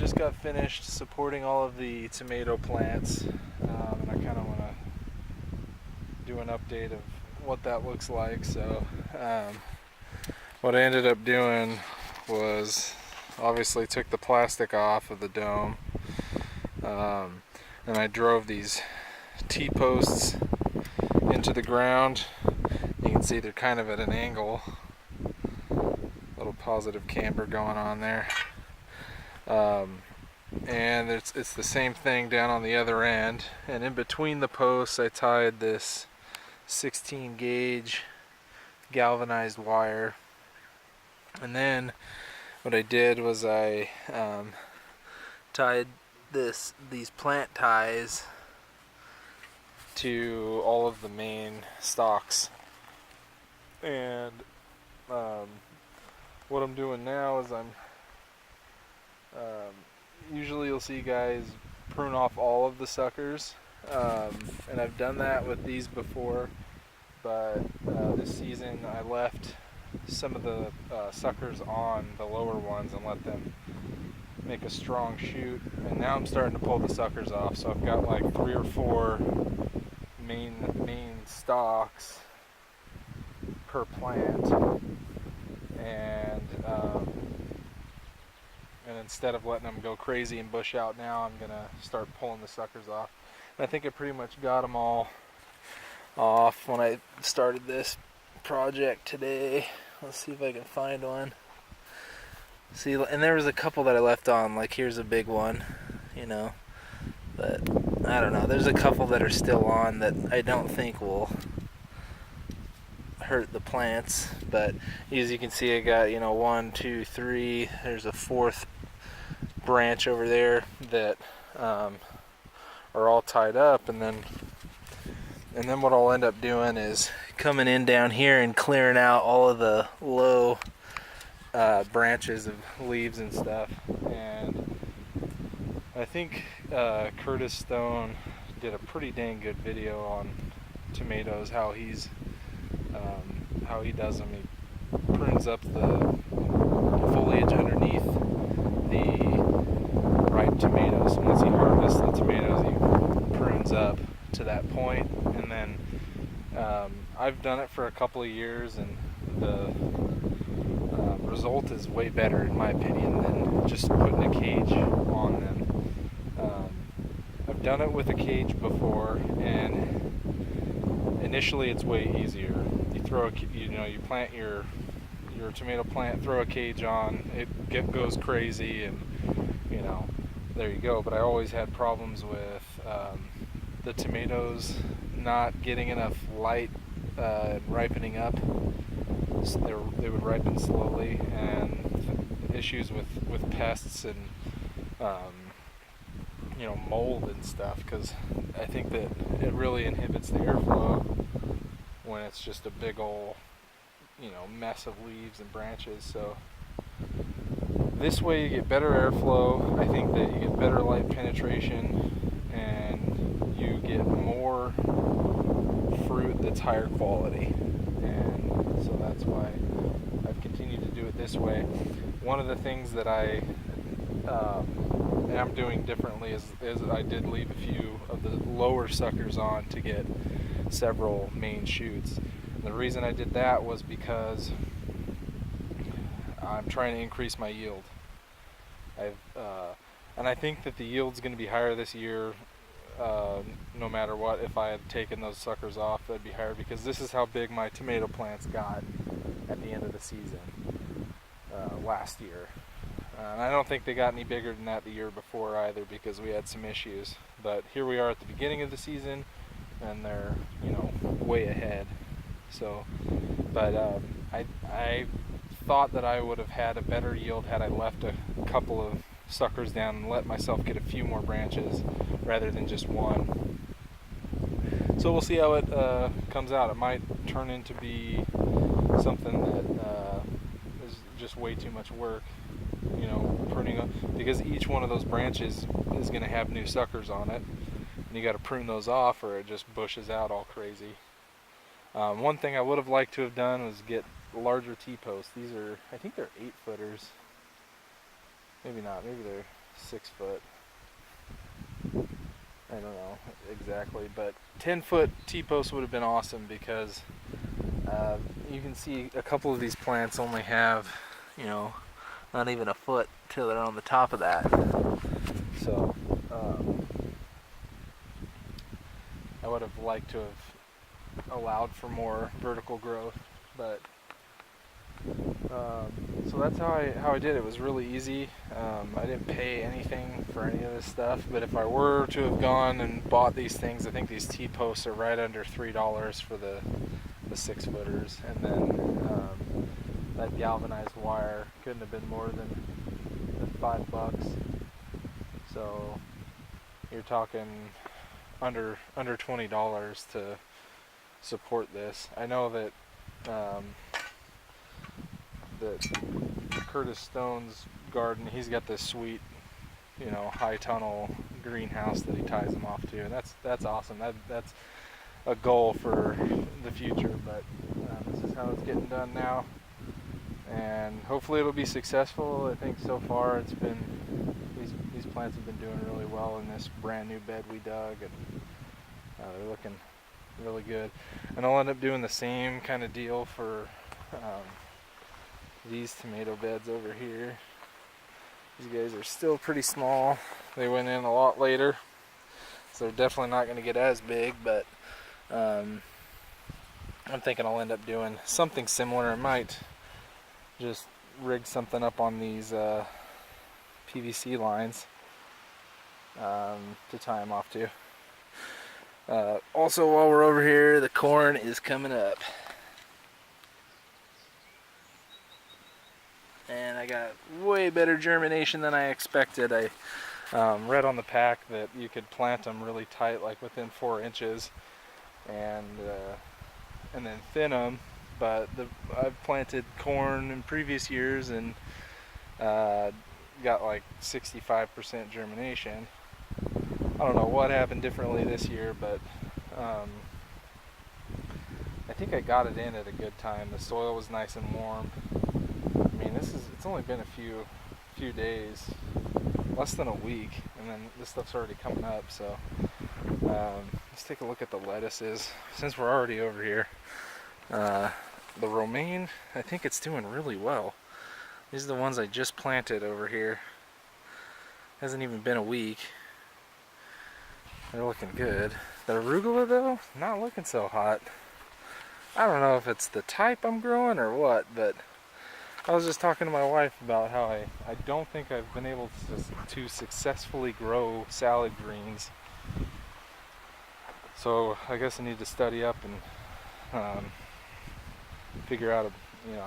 just got finished supporting all of the tomato plants, and I kind of want to do an update of what that looks like. So what I ended up doing was obviously took the plastic off of the dome, and I drove these T-posts into the ground. You can see they're kind of at an angle. Little positive camber going on there. And it's the same thing down on the other end, and in between the posts I tied this 16 gauge galvanized wire, and then what I did was I tied these plant ties to all of the main stalks. And what I'm doing now is usually you'll see guys prune off all of the suckers, and I've done that with these before, but this season I left some of the suckers on the lower ones and let them make a strong shoot, and now I'm starting to pull the suckers off. So I've got like 3 or 4 main stalks per plant, and instead of letting them go crazy and bush out now, I'm gonna start pulling the suckers off. And I think I pretty much got them all off when I started this project today. Let's see if I can find one. See, and there was a couple that I left on, like here's a big one, you know, but I don't know, there's a couple that are still on that I don't think will hurt the plants. But as you can see, I got, 1, 2, 3, there's a 4th branch over there that are all tied up, and then what I'll end up doing is coming in down here and clearing out all of the low branches of leaves and stuff. And I think Curtis Stone did a pretty dang good video on tomatoes, how he does them. He prunes up the foliage underneath the ripe tomatoes. Once he harvests the tomatoes, he prunes up to that point, and then I've done it for a couple of years, and the result is way better in my opinion than just putting a cage on them. I've done it with a cage before, and initially it's way easier. You throw you plant your tomato plant, throw a cage on, it goes crazy, and there you go. But I always had problems with the tomatoes not getting enough light and ripening up. So they would ripen slowly, and issues with pests and mold and stuff, because I think that it really inhibits the airflow when it's just a big old mess of leaves and branches. So this way you get better airflow. I think that you get better light penetration, and you get more fruit that's higher quality. And so that's why I've continued to do it this way. One of the things that I am doing differently is I did leave a few of the lower suckers on to get several main shoots. And the reason I did that was because I'm trying to increase my yield. And I think that the yield's going to be higher this year, no matter what. If I had taken those suckers off, that'd be higher, because this is how big my tomato plants got at the end of the season last year. And I don't think they got any bigger than that the year before either, because we had some issues. But here we are at the beginning of the season, and they're way ahead. So, but I thought that I would have had a better yield had I left a couple of suckers down and let myself get a few more branches rather than just one. So we'll see how it comes out. It might turn into be something that is just way too much work, pruning up, because each one of those branches is going to have new suckers on it, and you got to prune those off or it just bushes out all crazy. One thing I would have liked to have done was get larger T-posts. These are, I think they're 8-footers. Maybe not, maybe they're 6 foot. I don't know exactly, but 10-foot T-post would have been awesome because you can see a couple of these plants only have, you know, not even a foot till they're on the top of that. So I would have liked to have allowed for more vertical growth, but so that's how I did it. It was really easy. I didn't pay anything for any of this stuff, but if I were to have gone and bought these things, I think these T-posts are right under $3 for the 6-footers, and then that galvanized wire couldn't have been more than $5. So you're talking under $20 to support this. I know that Curtis Stone's garden, he's got this sweet, you know, high tunnel greenhouse that he ties them off to, and that's awesome. That's a goal for the future, but this is how it's getting done now, and hopefully it'll be successful. I think so far it's been, these plants have been doing really well in this brand new bed we dug, and they're looking really good. And I'll end up doing the same kind of deal for these tomato beds over here. These guys are still pretty small. They went in a lot later, so they're definitely not going to get as big, but I'm thinking I'll end up doing something similar. I might just rig something up on these PVC lines to tie them off to. Also, while we're over here, the corn is coming up. And I got way better germination than I expected. I read on the pack that you could plant them really tight, like within 4 inches, and then thin them. But I've planted corn in previous years and got like 65% germination. I don't know what happened differently this year, but I think I got it in at a good time. The soil was nice and warm. I mean, it's only been a few days, less than a week, and then this stuff's already coming up. So let's take a look at the lettuces since we're already over here. The romaine, I think it's doing really well. These are the ones I just planted over here. Hasn't even been a week. They're looking good. The arugula though, not looking so hot. I don't know if it's the type I'm growing or what, but I was just talking to my wife about how I don't think I've been able to successfully grow salad greens. So I guess I need to study up and figure out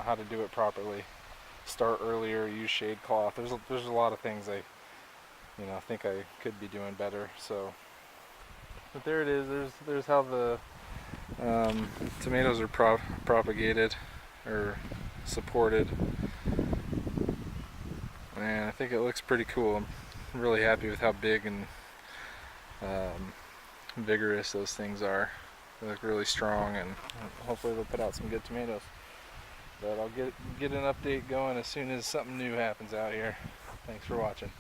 how to do it properly. Start earlier, use shade cloth. There's a lot of things I think I could be doing better. So, but there it is. There's how the tomatoes are propagated or supported, and I think it looks pretty cool. I'm really happy with how big and vigorous those things are. They look really strong, and hopefully they'll put out some good tomatoes. But I'll get an update going as soon as something new happens out here. Thanks for watching.